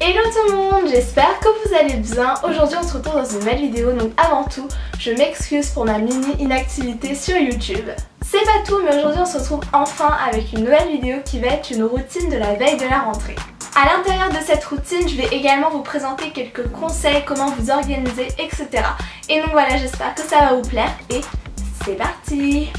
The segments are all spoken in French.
Hello tout le monde, j'espère que vous allez bien. Aujourd'hui on se retrouve dans une nouvelle vidéo, donc avant tout je m'excuse pour ma mini inactivité sur YouTube. C'est pas tout, mais aujourd'hui on se retrouve enfin avec une nouvelle vidéo qui va être une routine de la veille de la rentrée. À l'intérieur de cette routine, je vais également vous présenter quelques conseils, comment vous organiser, etc. Et donc voilà, j'espère que ça va vous plaire et c'est parti!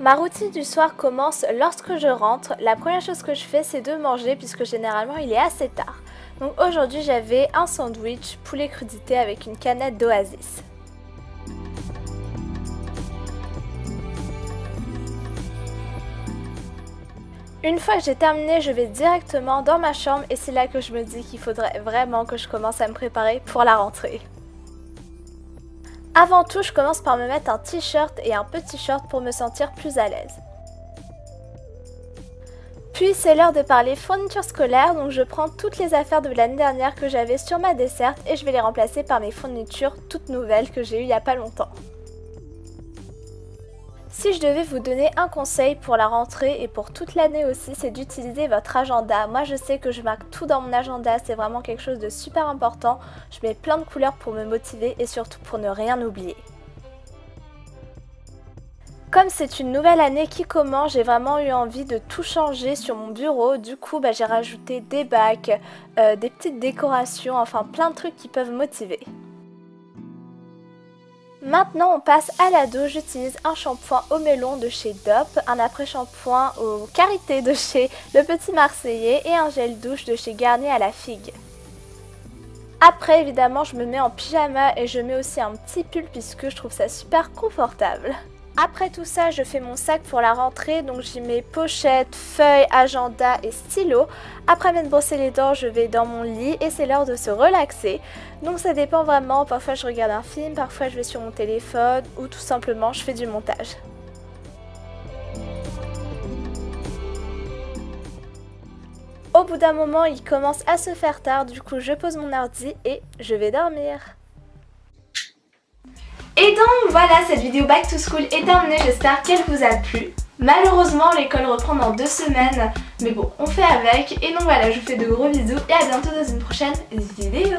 Ma routine du soir commence lorsque je rentre. La première chose que je fais, c'est de manger puisque généralement il est assez tard. Donc aujourd'hui j'avais un sandwich poulet crudité avec une canette d'Oasis. Une fois que j'ai terminé, je vais directement dans ma chambre et c'est là que je me dis qu'il faudrait vraiment que je commence à me préparer pour la rentrée. Avant tout, je commence par me mettre un t-shirt et un petit short pour me sentir plus à l'aise. Puis c'est l'heure de parler fourniture scolaire, donc je prends toutes les affaires de l'année dernière que j'avais sur ma desserte et je vais les remplacer par mes fournitures toutes nouvelles que j'ai eues il n'y a pas longtemps. Si je devais vous donner un conseil pour la rentrée et pour toute l'année aussi, c'est d'utiliser votre agenda. Moi je sais que je marque tout dans mon agenda, c'est vraiment quelque chose de super important. Je mets plein de couleurs pour me motiver et surtout pour ne rien oublier. Comme c'est une nouvelle année qui commence, j'ai vraiment eu envie de tout changer sur mon bureau. Du coup, j'ai rajouté des bacs, des petites décorations, enfin plein de trucs qui peuvent motiver. Maintenant on passe à la douche, j'utilise un shampoing au melon de chez Dop, un après-shampoing au karité de chez Le Petit Marseillais et un gel douche de chez Garnier à la figue. Après évidemment je me mets en pyjama et je mets aussi un petit pull puisque je trouve ça super confortable. Après tout ça, je fais mon sac pour la rentrée, donc j'y mets pochette, feuilles, agenda et stylo. Après m'être brossé les dents, je vais dans mon lit et c'est l'heure de se relaxer. Donc ça dépend vraiment, parfois je regarde un film, parfois je vais sur mon téléphone ou tout simplement je fais du montage. Au bout d'un moment, il commence à se faire tard, du coup je pose mon ordi et je vais dormir. Et donc voilà, cette vidéo Back to School est terminée, j'espère qu'elle vous a plu. Malheureusement l'école reprend dans 2 semaines, mais bon on fait avec. Et donc voilà, je vous fais de gros bisous et à bientôt dans une prochaine vidéo.